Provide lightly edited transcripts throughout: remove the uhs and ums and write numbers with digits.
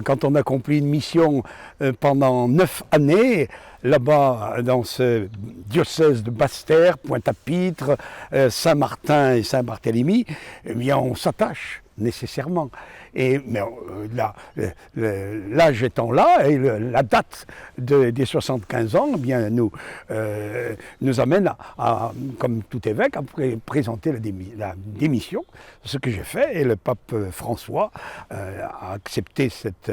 Quand on accomplit une mission pendant 9 années, là-bas dans ce diocèse de Basse-Terre, Pointe-à-Pitre, Saint-Martin et Saint-Barthélemy, eh bien on s'attache nécessairement. Mais l'âge étant là, et la date des 75 ans, eh bien, nous amène comme tout évêque, à présenter la démission, ce que j'ai fait, et le pape François a accepté cette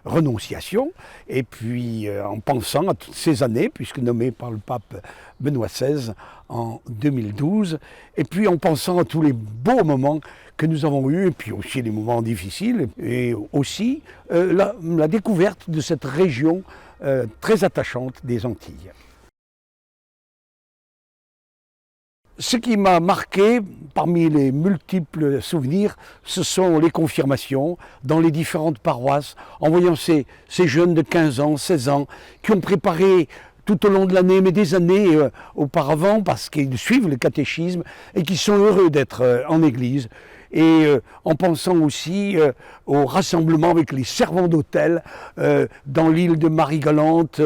renonciation, et puis en pensant à toutes ces années, puisque nommé par le pape Benoît XVI en 2012, et puis en pensant à tous les beaux moments que nous avons eus, et puis aussi les moments difficiles, et aussi la découverte de cette région très attachante des Antilles. Ce qui m'a marqué, parmi les multiples souvenirs, ce sont les confirmations dans les différentes paroisses, en voyant ces jeunes de 15 ans, 16 ans, qui ont préparé tout au long de l'année, mais des années auparavant, parce qu'ils suivent le catéchisme et qui sont heureux d'être en église. Et en pensant aussi au rassemblement avec les servants d'autel dans l'île de Marie-Galante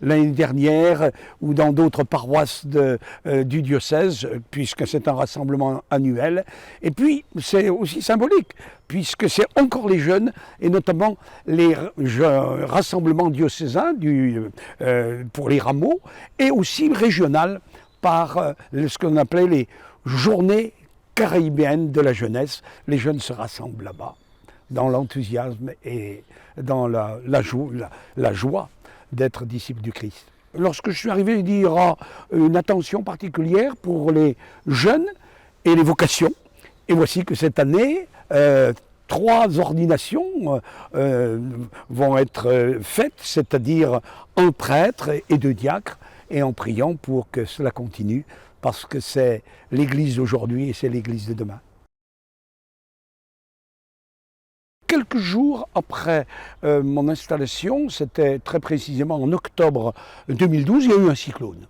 l'année dernière, ou dans d'autres paroisses du diocèse, puisque c'est un rassemblement annuel. Et puis c'est aussi symbolique, puisque c'est encore les jeunes, et notamment les rassemblements diocésains pour les rameaux, et aussi régional par ce qu'on appelait les journées caribéenne de la jeunesse. Les jeunes se rassemblent là-bas, dans l'enthousiasme et dans la joie d'être disciples du Christ. Lorsque je suis arrivé, il y aura une attention particulière pour les jeunes et les vocations. Et voici que cette année, 3 ordinations vont être faites, c'est-à-dire en prêtre et 2 diacres, et en priant pour que cela continue, parce que c'est l'Église d'aujourd'hui et c'est l'Église de demain. Quelques jours après mon installation, c'était très précisément en octobre 2012, il y a eu un cyclone.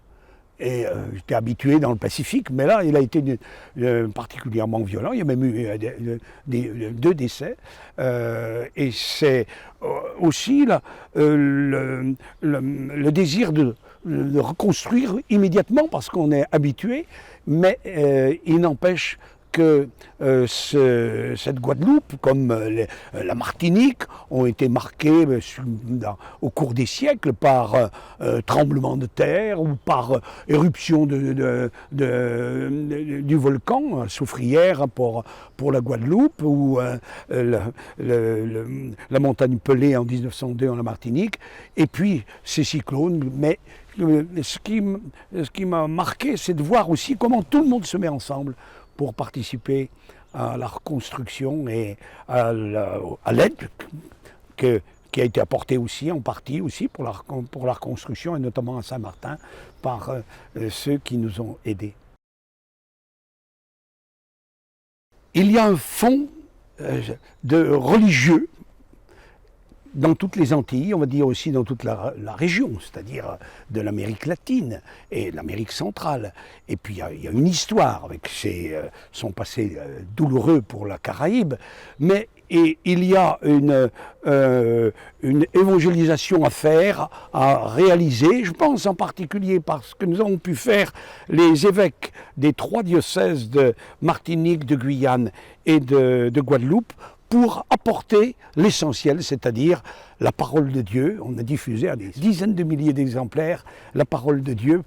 Et j'étais habitué dans le Pacifique, mais là, il a été particulièrement violent. Il y a même eu 2 décès. Et c'est aussi le désir de reconstruire immédiatement, parce qu'on est habitué, mais il n'empêche que cette Guadeloupe, comme la Martinique, ont été marquées au cours des siècles par tremblements de terre ou par éruption du volcan, Soufrière pour la Guadeloupe, ou la montagne Pelée en 1902 en la Martinique, et puis ces cyclones. Mais ce qui m'a marqué, c'est de voir aussi comment tout le monde se met ensemble pour participer à la reconstruction et à l'aide qui a été apportée aussi, en partie aussi, pour la reconstruction, et notamment à Saint-Martin, par ceux qui nous ont aidés. Il y a un fond de religieux dans toutes les Antilles, on va dire aussi dans toute la région, c'est-à-dire de l'Amérique latine et l'Amérique centrale. Et puis il y a une histoire avec son passé douloureux pour la Caraïbe, mais il y a une évangélisation à faire, à réaliser. Je pense en particulier parce que nous avons pu faire les évêques des 3 diocèses de Martinique, de Guyane et de Guadeloupe, pour apporter l'essentiel, c'est-à-dire la parole de Dieu. On a diffusé à des dizaines de milliers d'exemplaires la parole de Dieu,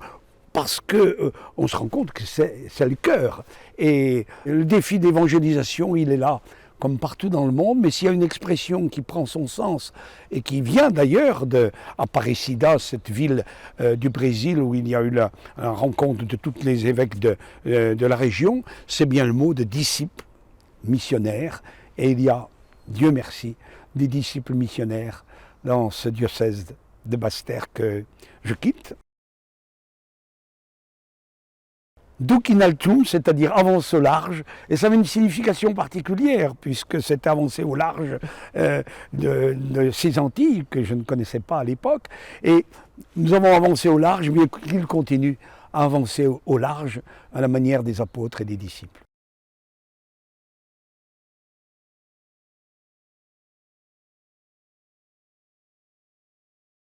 parce qu'on se rend compte que c'est le cœur. Et le défi d'évangélisation, il est là, comme partout dans le monde, mais s'il y a une expression qui prend son sens, et qui vient d'ailleurs d'Aparecida, cette ville du Brésil, où il y a eu la rencontre de tous les évêques de la région, c'est bien le mot de disciple, missionnaire. Et il y a, Dieu merci, des disciples missionnaires dans ce diocèse de Basse-Terre que je quitte. Dukinaltum, c'est-à-dire avance au large, et ça avait une signification particulière, puisque c'était avancer au large de ces Antilles que je ne connaissais pas à l'époque. Et nous avons avancé au large, mais qu'il continue à avancer au large à la manière des apôtres et des disciples.